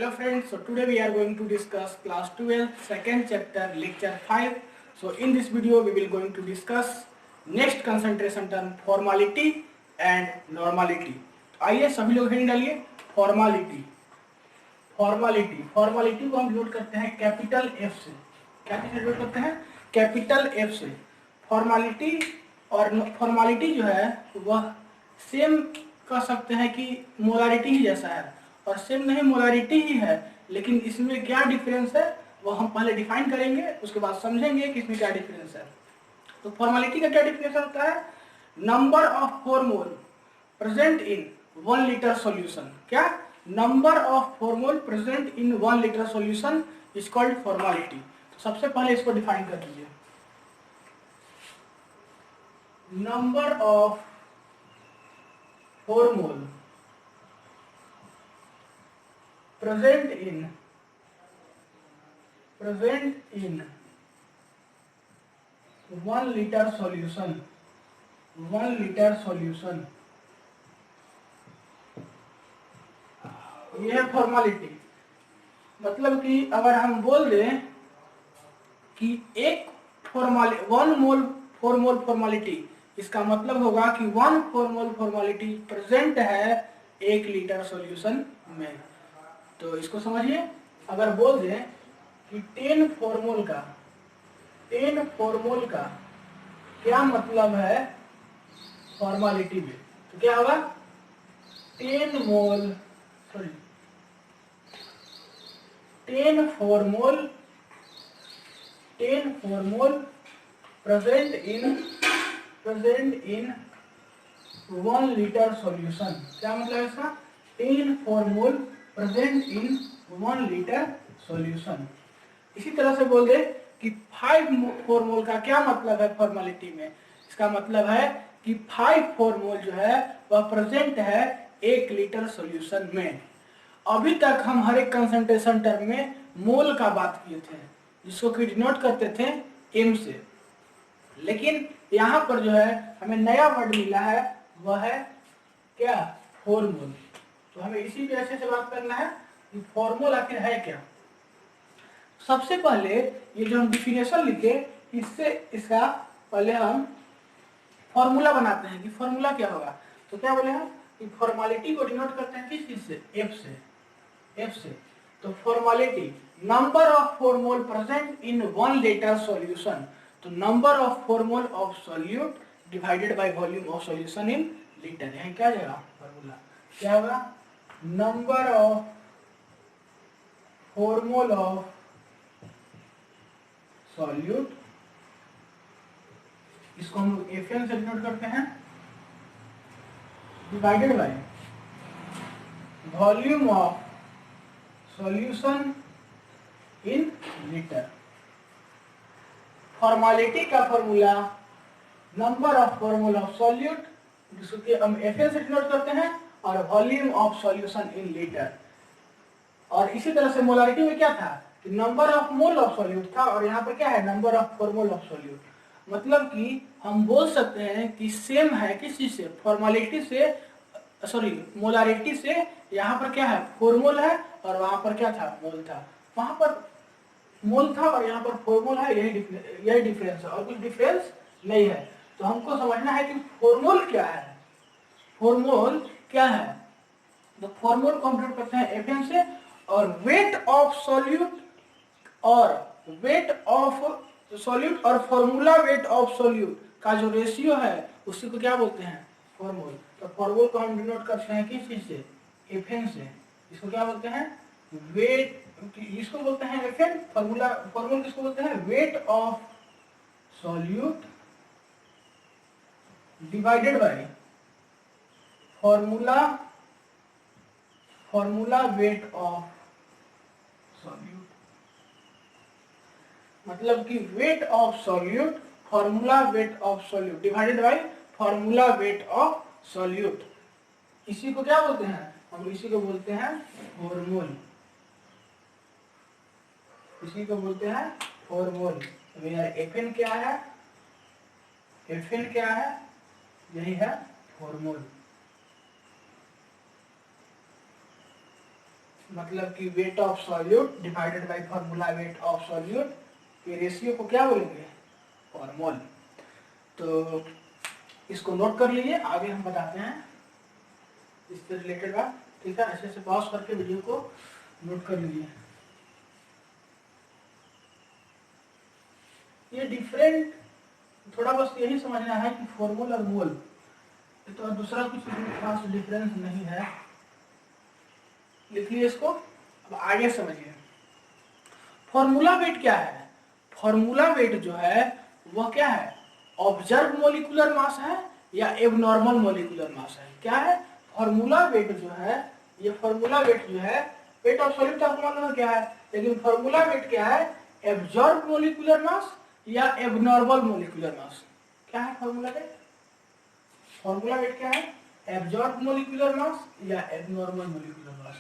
Hello friends, so today we are going to discuss class 12 second chapter lecture 5. So in this video we will going to discuss next concentration term formality and normality. आइए सभी लोग heading डालिए formality. Formality को हम denote करते हैं capital F से। क्या डिनोट करते हैं? कैपिटल एफ से। फॉर्मालिटी और फॉर्मालिटी जो है वह सेम कह सकते हैं कि मोलारिटी ही जैसा है, और सेम नहीं मोलारिटी ही है, लेकिन इसमें क्या डिफरेंस है वो हम पहले डिफाइन करेंगे, उसके बाद समझेंगे कि इसमें क्या डिफरेंस है। तो फॉर्मालिटी का क्या डिफरेंस होता है? Number of formula present in 1 litre solution. क्या? Number of formula present in 1 litre solution is called formality. तो सबसे पहले इसको डिफाइन कर लीजिए। Number of formula present in 1 liter solution, 1 liter solution, ये है फॉर्मालिटी। मतलब कि अगर हम बोल दें कि एक वन मोल फॉर्मालिटी, इसका मतलब होगा कि 1 मोल फॉर्मालिटी प्रेजेंट है 1 लीटर सॉल्यूशन में। तो इसको समझिए, अगर बोल दें कि 10 फॉर्मूल का क्या मतलब है फॉर्मालिटी में, तो क्या होगा? 10 फॉर्मूल प्रेजेंट इन 1 लीटर सॉल्यूशन। क्या मतलब है इसका? 10 फॉर्मूल प्रेजेंट इन 1 लीटर सॉल्यूशन। इसी तरह से बोल दे कि 5 फॉर्मूल का क्या मतलब है फॉर्मालिटी में। इसका मतलब है कि 5 फॉर्मूल जो है वह प्रेजेंट है 1 लीटर सॉल्यूशन में। अभी तक हम हर एक कंसंट्रेशन टर्म में मोल का बात किए थे, जिसको कि डिनोट करते थे एम से, लेकिन यहाँ पर जो है हमें नया वर्ड मिला है, वह है क्या? फॉर्मूल। तो हमें इसी पे अच्छे से बात करना है कि फॉर्मूल आखिर है क्या। सबसे पहले ये जो हम डिफिनेशन लिखे, इससे इसका पहले हम फॉर्मूला बनाते हैं कि फॉर्मूला क्या होगा। तो क्या बोले हम कि फॉर्मालिटी को डिनोट करते हैं किस चीज से? एफ से। तो formality number of formula present in 1 litre solution. तो number of formula of solute divided by volume of solution in litre. यहाँ क्या जाएगा फॉर्मूला? क्या होगा? Number of formula of solute, इसको हम लोग Fn से डिनोट करते हैं, divided by volume of solution in litre. Formality का formula number of formula of solute, जिसको हम Fn से डिनोट करते हैं, और volume of solution in litre. और इसी तरह से मोलारिटी में क्या था कि number of mole of solute था, और यहाँ पर क्या है? Number of formula of solute. मतलब कि हम बोल सकते हैं कि सेम है किस चीज से? फॉर्मालिटी से, सॉरी मोलारिटी से। यहाँ पर क्या है? फॉर्मूल है, और वहां पर क्या था? मोल था। वहां पर मोल था और यहाँ पर फॉर्मूल है, यही डिफरेंस है, और कुछ डिफरेंस नहीं है। तो हमको समझना है कि फॉर्मूल क्या है। फॉर्मूल क्या है? तो फॉर्मूल को हम करते हैं Fn से, और वेट ऑफ सॉल्यूट और फॉर्मूला वेट ऑफ सॉल्यूट का जो रेशियो है उसी को क्या बोलते हैं? फॉर्मूल। तो फॉर्मूल को हम डिनोट करते हैं किस चीज से? Fn से। इसको क्या बोलते हैं? वेट, इसको बोलते हैं Fn। फॉर्मूल किसको बोलते हैं? Wait of solute divided by formula wait of solute. मतलब कि weight of solute, formula wait of solute divided by formula wait of solute. इसी को क्या बोलते हैं? हम इसी को बोलते हैं फॉर्मूल। इसी को बोलते हैं फॉर्मूल। तो यार Fn क्या है? Fn क्या है? यही है फॉर्मूल। मतलब कि weight of solute divided by formula wait of solute के रेशियो को क्या बोलेंगे, फॉर्मूल। तो इसको नोट कर लीजिए, आगे हम बताते हैं इससे रिलेटेड बात। ठीक है, ऐसे ऐसे पॉज करके वीडियो को नोट कर लीजिए। ये डिफरेंट, थोड़ा बस यही समझना है कि फॉर्मूल और मोल, तो दूसरा कुछ खास डिफरेंस नहीं है। लिख लीजिए इसको, अब आगे समझिए। फॉर्मूला वेट क्या है? फॉर्मूला वेट जो है वह क्या है, ऑब्जर्व मोलिकुलर मास है या एबनॉर्मल मोलिकुलर मास है? क्या है फॉर्मूला वेट जो है, ये फॉर्मूला वेट जो है, वेट ऑफ सॉल्यूट आपको मालूम है क्या है, लेकिन फॉर्मूला वेट क्या है, एब्जॉर्ब मोलिकुलर मास या एबनॉर्मल मोलिकुलर मास? क्या है फॉर्मूला वेट? फॉर्मूला वेट क्या है, एब्जॉर्ब मोलिकुलर मास या abnormal molecular mass?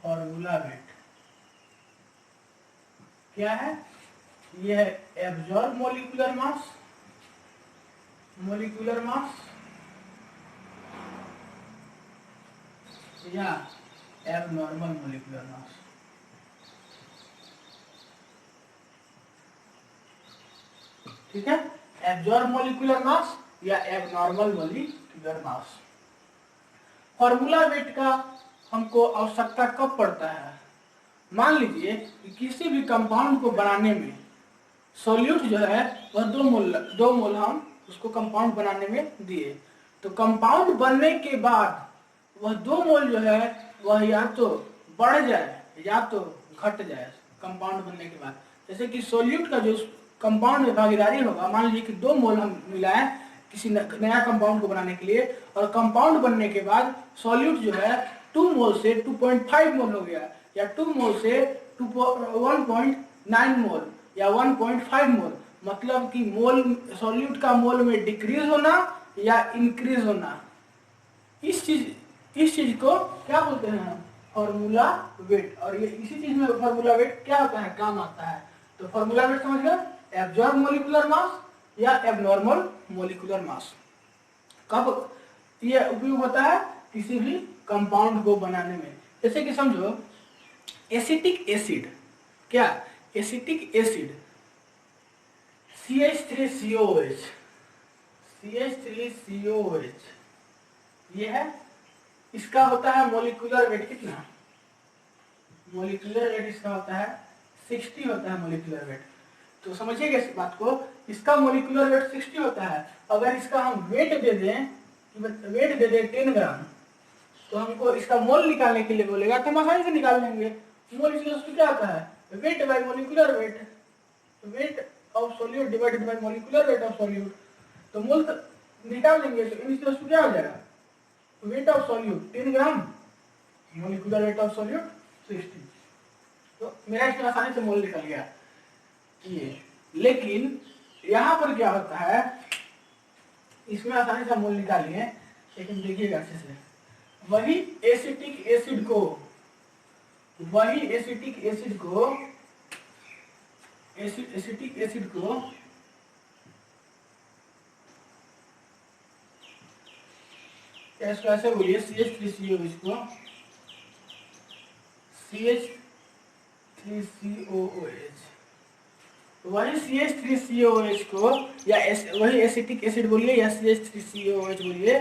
Formula wait क्या है, ये है absorb molecular mass, molecular mass या एबनॉर्मल मोलिकुलर मास। ठीक है, एब्जॉर्ब मोलिकुलर मास या abnormal molecular mass. Formula wait का हमको आवश्यकता कब पड़ता है? मान लीजिए कि किसी भी कंपाउंड को बनाने में सॉल्यूट जो है वह 2 मोल हम उसको कंपाउंड बनाने में दिए, तो कंपाउंड बनने के बाद वह 2 मोल जो है वह या तो बढ़ जाए या तो घट जाए कंपाउंड बनने के बाद। जैसे कि सॉल्यूट का जो कंपाउंड में भागीदारी होगा, मान लीजिए कि 2 मोल हम मिलाएं किसी नया कंपाउंड को बनाने के लिए, और कंपाउंड बनने के बाद सॉल्यूट जो है 2 मोल से 2.5 मोल हो गया, या 2 मोल से 1.9 मोल या 1.5 मोल, मतलब कि मोल सॉल्यूट का मोल में डिक्रीज होना या इंक्रीज होना, इस चीज को क्या बोलते हैं, फॉर्मूला वेट। और ये इसी चीज में फॉर्मूला वेट क्या होता है, काम आता है। तो फॉर्मूला वेट समझ गए, एब्जॉर्ब मोलिकुलर मास या एबनॉर्मल मोलिकुलर मास। कब ये उपयोग होता है, किसी भी कंपाउंड को बनाने में। जैसे कि समझो एसिटिक एसिड, क्या एसिटिक एसिड CH3COOH, CH3COOH ये है, इसका होता है मोलिकुलर वेट कितना, मोलिकुलर वेट इसका होता है 60 होता है मोलिकुलर वेट। तो समझिएगा इस बात को, इसका मोलिकुलर वेट 60 होता है। अगर इसका हम वेट दे दें, वेट दे दें 10 ग्राम, तो हमको इसका मोल निकालने के लिए बोलेगा तो हम आसानी से निकाल लेंगे। मोल इसका क्या होता है, weight by molecular weight, wait of solute divided bye molecular weight of solute. तो मोल निकाल लेंगे तो इनिशियल क्या हो जाएगा, wait of solute 10 gram, molecular weight of solute 60। तो मेरा इसमें आसानी से मोल निकल गया ये। लेकिन यहाँ पर क्या होता है, इसमें आसानी से मोल निकालिए, लेकिन देखिएगा अच्छे से, वही एसिटिक एसिड को एसिटिक एसिड को कैसे बोलिए, CH3COOH को, CH3COOH, वही CH3COOH को या वही एसिटिक एसिड बोलिए या CH3COOH बोलिए,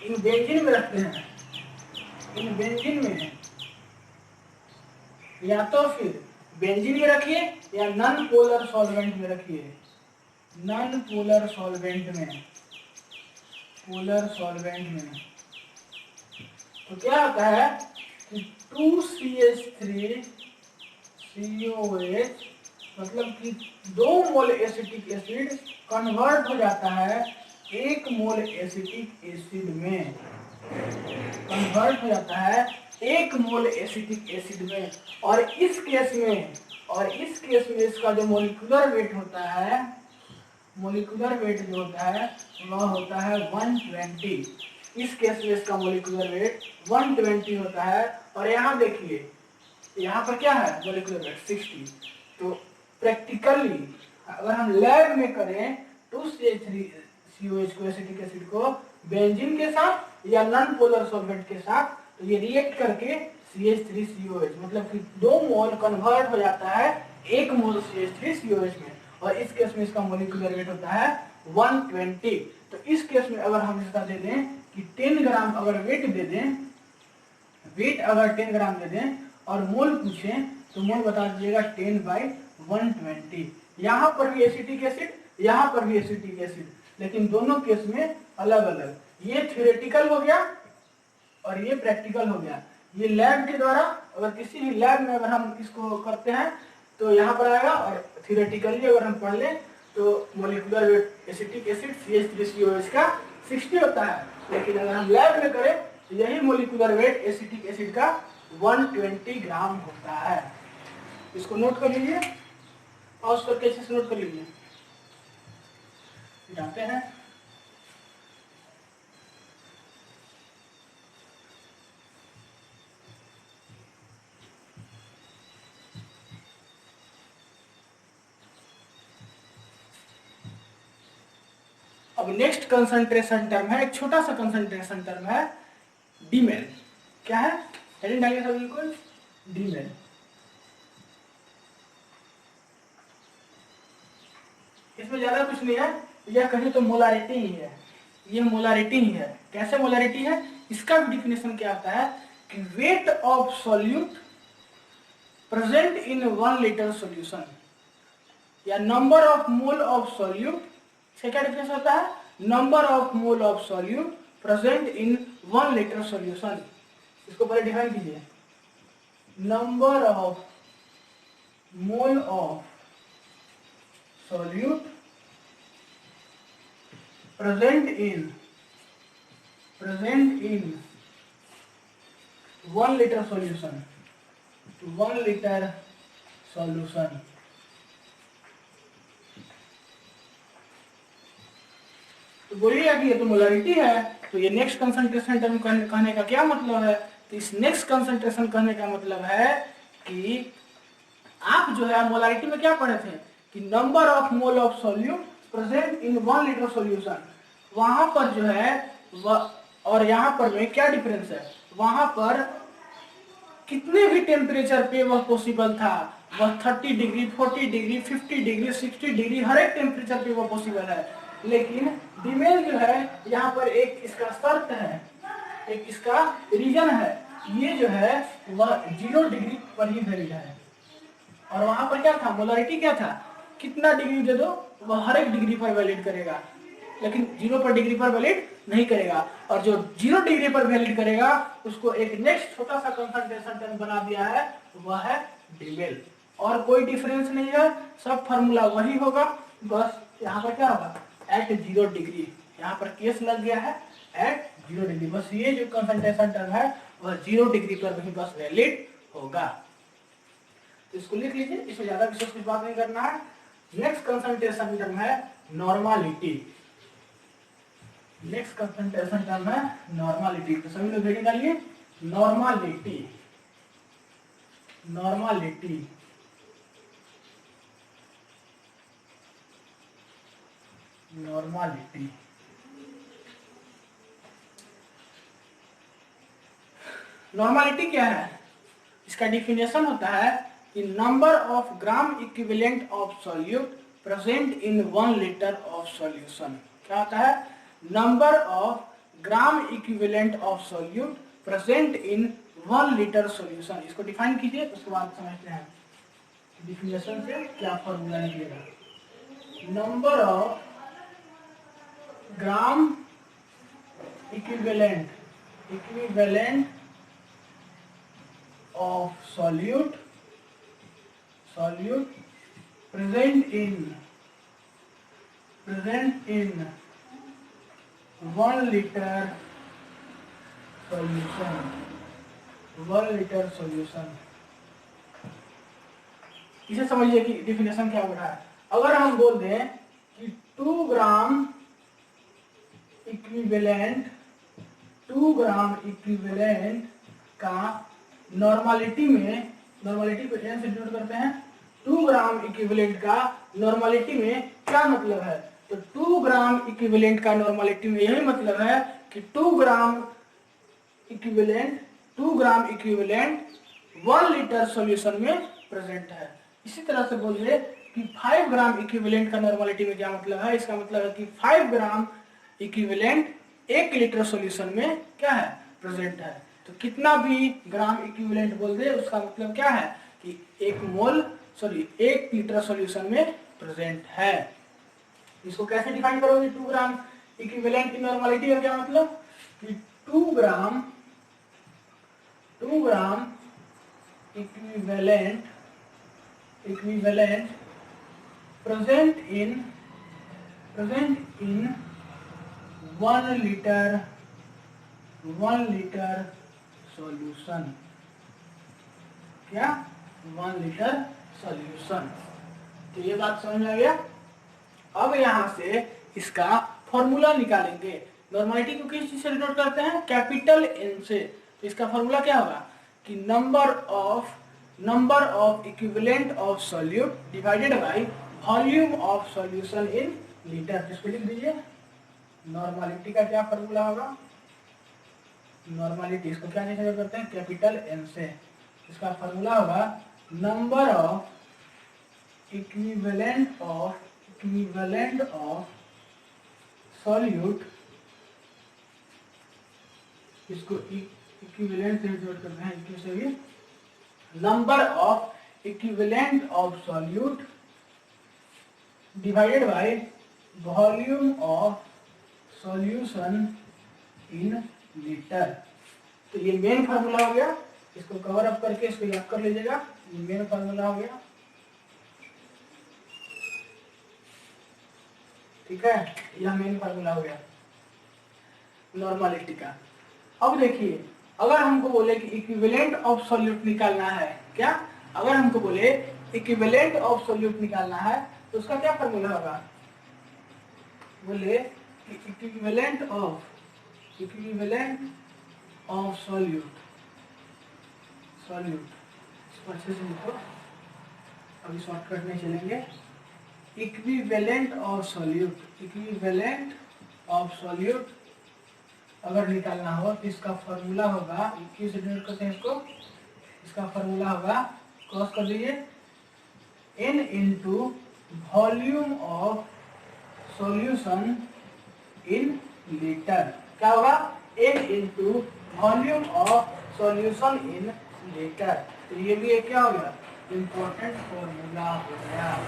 इन बेंजीन में रखते हैं, इन बेंजीन में, या तो फिर बेंजीन में रखिए या नॉन पोलर सॉल्वेंट में रखिए, नॉन पोलर सॉल्वेंट में, पोलर सॉल्वेंट में। तो क्या होता है कि 2CH3COOH मतलब कि 2 मोल एसिटिक एसिड कन्वर्ट हो जाता है 1 मोल एसिटिक एसिड में, कन्वर्ट हो जाता है 1 मोल एसिटिक एसिड में। और इस केस में इसका जो मोलिकुलर वेट होता है, मोलिकुलर वेट जो होता है वह होता है 120। इस केस में इसका मोलिकुलर वेट 120 होता है। और यहाँ देखिए, यहाँ पर क्या है, मोलिकुलर वेट 60। तो प्रैक्टिकली अगर हम लैब में करें तो CH3COOH को, एसिटिक एसिड को बेंजीन के साथ या नॉन पोलर सॉल्वेंट के साथ, तो ये रिएक्ट करके CH3COH मतलब कि 2 मोल कन्वर्ट हो जाता है 1 मोल CH3COH में, और इस केस में इसका मोलिकुलर वेट होता है 120। तो इस केस में अगर हम इसका दे दें कि 10 ग्राम अगर वेट दे दें, वेट अगर 10 ग्राम दे दें और मोल पूछें तो मोल बता दीजिएगा 10/120। यहाँ पर भी एसिटिक एसिड, यहाँ पर भी एसिटिक एसिड, लेकिन दोनों केस में अलग अलग। ये थ्योरेटिकल हो गया और ये प्रैक्टिकल हो गया। ये लैब के द्वारा, अगर किसी भी लैब में अगर हम इसको करते हैं तो यहाँ पर आएगा, और थ्योरेटिकली अगर हम पढ़ लें तो molecular weight acetic acid CH3COH का 60 होता है, लेकिन अगर हम लैब में करें तो यही मोलिकुलर वेट एसिटिक एसिड का 120 ग्राम होता है। इसको नोट कर लीजिए और उसको कैसे से नोट कर लीजिए। जाते हैं अब नेक्स्ट कंसंट्रेशन टर्म है, एक छोटा सा कंसंट्रेशन टर्म है डीमेल। क्या है? हेडिंग डालिए सब बिल्कुल, डीमेल। इसमें ज्यादा कुछ नहीं है, यह कहीं तो मोलारिटी ही है, ये मोलारिटी ही है। कैसे मोलारिटी है? इसका भी डिफिनेशन क्या होता है कि weight of solute present in 1 litre solution, या number of mole of solute. इसका क्या डिफरेंस होता है? Number of mole of solute present in 1 litre solution. इसको पहले डिफाइन कीजिए। Number of mole of solute present in 1 litre solution, 1 litre solution. तो बोलिएगा कि ये तो मोलारिटी है, तो ये नेक्स्ट कंसंट्रेशन टर्म कहने का क्या मतलब है? तो इस नेक्स्ट कंसंट्रेशन कहने का मतलब है कि आप जो है मोलारिटी में क्या पढ़े थे कि number of mole of solute present in 1 litre solution, वहां पर जो है और यहाँ पर में क्या डिफरेंस है? वहां पर कितने भी टेम्परेचर पे वह पॉसिबल था, वह 30 डिग्री, 40 डिग्री, 50 डिग्री, 60 डिग्री, हर एक टेम्परेचर पे वह पॉसिबल है। लेकिन डीमेल जो है यहाँ पर एक इसका शर्त है, एक इसका रीजन है, ये जो है वह 0 डिग्री पर ही वैलिड है। और वहां पर क्या था? मोलारिटी क्या था? कितना डिग्री दे दो वह हर एक डिग्री पर वैलिड करेगा, लेकिन 0 पर डिग्री पर वैलिड नहीं करेगा। और जो 0 डिग्री पर वैलिड करेगा उसको एक नेक्स्ट छोटा सा कंसंट्रेशन टर्म बना दिया है, वह है डीमेल। और कोई डिफरेंस नहीं है, सब फार्मूला वही होगा, बस यहाँ पर क्या होगा? एट 0 डिग्री, यहाँ पर केस लग गया है एट 0 डिग्री। बस ये जो कंसंट्रेशन टर्म है वह 0 डिग्री पर वही बस वैलिड होगा। तो इसको लिख लीजिए, इसमें ज्यादा विशेष कुछ बात नहीं करना है। नेक्स्ट कंसंट्रेशन टर्म है नॉर्मालिटी। नेक्स्ट कंसंट्रेशन टर्म है नॉर्मालिटी। तो सभी लोग हेडिंग डालिए, नॉर्मालिटी। नॉर्मालिटी नॉर्मालिटी नॉर्मालिटी क्या है? इसका डिफिनेशन होता है कि number of gram equivalent of solute present in 1 litre of solution. क्या होता है? Number of gram equivalent of solute present in 1 litre solution. इसको डिफाइन कीजिए, उसके बाद समझते हैं डिफिनेशन से क्या फॉर्मूला निकलेगा। Number of gram equivalent of solute present in 1 liter solution। इसे समझिए कि डिफिनेशन क्या हो रहा है। अगर हम बोल दें कि 2 ग्राम इक्विवेलेंट का नॉर्मालिटी में, नॉर्मालिटी को n से डिनोट करते हैं, 2 ग्राम इक्विवेलेंट का नॉर्मालिटी में क्या मतलब है? तो 2 ग्राम इक्विवेलेंट का नॉर्मालिटी में यही मतलब है कि 2 ग्राम इक्विवेलेंट 1 लीटर सॉल्यूशन में प्रेजेंट है। इसी तरह से बोलिए कि 5 ग्राम इक्विवेलेंट का नॉर्मलिटी में क्या मतलब है, इसका मतलब है कि 5 ग्राम इक्विवेलेंट 1 लीटर सॉल्यूशन में क्या है, प्रेजेंट है। तो कितना भी ग्राम इक्विवेलेंट बोल दे उसका मतलब क्या है कि 1 लीटर सॉल्यूशन में प्रेजेंट है। इसको कैसे डिफाइन करोगे 2 ग्राम इक्विवेलेंट की नॉर्मलिटी का क्या मतलब कि 2 gram equivalent present in 1 litre solution, क्या 1 लीटर सॉल्यूशन। तो ये बात समझ में आ गया। अब यहाँ से इसका फॉर्मूला निकालेंगे। नॉर्मलिटी को किस चीज से डिनोट करते हैं, कैपिटल एन से। तो इसका फॉर्मूला क्या होगा कि number of equivalent of solute divided by volume of solution in litre. इसको लिख दीजिए। नॉर्मलिटी का क्या फॉर्मूला होगा, नॉर्मलिटी इसको क्या डिनोट करते हैं, कैपिटल एन से। इसका फॉर्मूला होगा number of equivalent of solute, इसको इक्विवेलेंट से डिनोट करते हैं, इससे भी number of equivalent of solute divided by volume of solution in litre. तो ये मेन फार्मूला हो गया। इसको कवर अप करके इसको याद कर लीजिएगा। ये मेन फार्मूला हो गया, ठीक है। यह मेन फार्मूला हो गया नॉर्मलिटी का। अब देखिए अगर हमको बोले कि इक्विवेलेंट ऑफ सॉल्यूट निकालना है, क्या अगर हमको बोले इक्विवेलेंट ऑफ सॉल्यूट निकालना है तो उसका क्या फॉर्मूला होगा, बोले कि इक्विवेलेंट ऑफ सॉल्यूट इसको अच्छे से लिखो, अभी शॉर्टकट में चलेंगे। इक्विवेलेंट ऑफ सॉल्यूट अगर निकालना हो तो इसका फॉर्मूला होगा, किस डिनोट करते हैं इसको, इसका फॉर्मूला होगा, क्रॉस कर दीजिए, n into volume of solution in litre. क्या होगा, n into volume of solution in litre. तो ये भी एक क्या हो गया, इंपॉर्टेंट फॉर्मूला हो गया।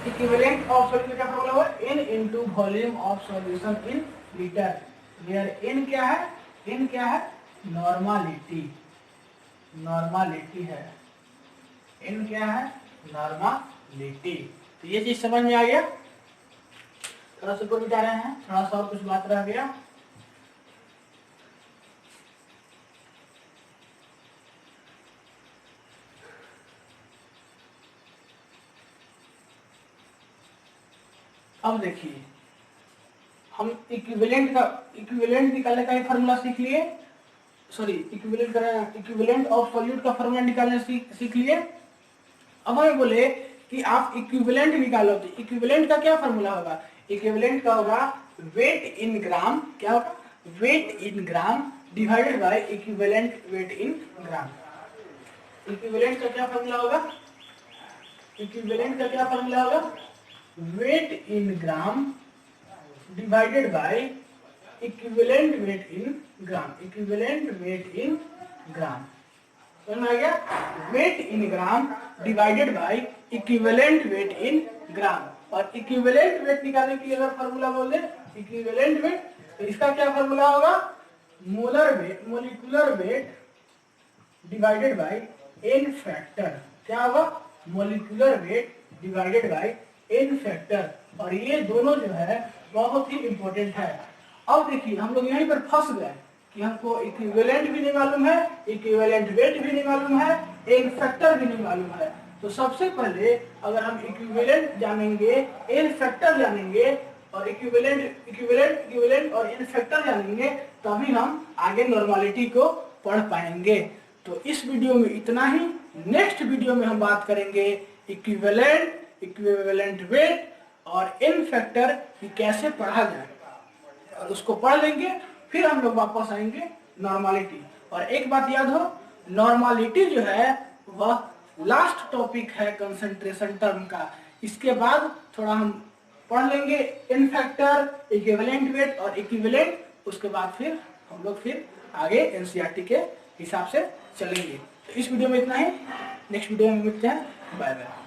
इक्विवेलेंट ऑफ सॉल्यूशन का फॉर्मूला हुआ n into volume of solution in litre. Where n क्या है, नॉर्मलिटी है। n क्या है, नॉर्मलिटी। तो ये चीज समझ में आ गया। थोड़ा सा ऊपर जा रहे हैं, थोड़ा सा और कुछ बात रह गया। अब देखिए हम इक्विवेलेंट निकालने का फॉर्मूला सीख लिए, इक्विवेलेंट ऑफ सॉल्यूट का फॉर्मूला निकालने सीख लिए। अब हमें बोले कि आप इक्विवेलेंट निकालो तो इक्विवेलेंट का क्या फॉर्मूला होगा, इक्विवेलेंट का होगा वेट इन ग्राम, क्या होगा, weight in gram divided by equivalent weight in gram. Equivalent का क्या फॉर्मूला होगा, weight in gram divided by equivalent weight in gram, समझ में आ गया। Weight in gram divided by equivalent weight in gram. और इक्विवेलेंट वेट निकालने के लिए अगर फॉर्मूला बोल दे इक्विवेलेंट वेट, तो इसका क्या फॉर्मूला होगा, molecular weight divided by n factor. क्या होगा, molecular weight divided by n factor. और ये दोनों जो है बहुत ही इंपॉर्टेंट है। अब देखिए हम लोग यहीं पर फंस गए कि हमको इक्विवेलेंट भी नहीं मालूम है, इक्विवेलेंट वेट भी नहीं मालूम है, एन फैक्टर भी नहीं मालूम है। तो सबसे पहले अगर हम इक्विवेलेंट जानेंगे, एन फैक्टर जानेंगे और इक्विवेलेंट और एन फैक्टर जानेंगे, तभी हम आगे नॉर्मलिटी को पढ़ पाएंगे। तो इस वीडियो में इतना ही। नेक्स्ट वीडियो में हम बात करेंगे इक्विवेलेंट वेट और n फैक्टर कैसे पढ़ा जाए, और उसको पढ़ लेंगे। फिर हम लोग वापस आएंगे नॉर्मलिटी। और एक बात याद हो, नॉर्मलिटी जो है वह लास्ट टॉपिक है कंसंट्रेशन टर्म का। इसके बाद थोड़ा हम पढ़ लेंगे n फैक्टर, इक्विवेलेंट वेट और इक्विवेलेंट। उसके बाद फिर हम लोग फिर आगे एनसीईआरटी के हिसाब से चलेंगे। तो इस वीडियो में इतना ही, नेक्स्ट वीडियो में मिलते हैं। Bye bye.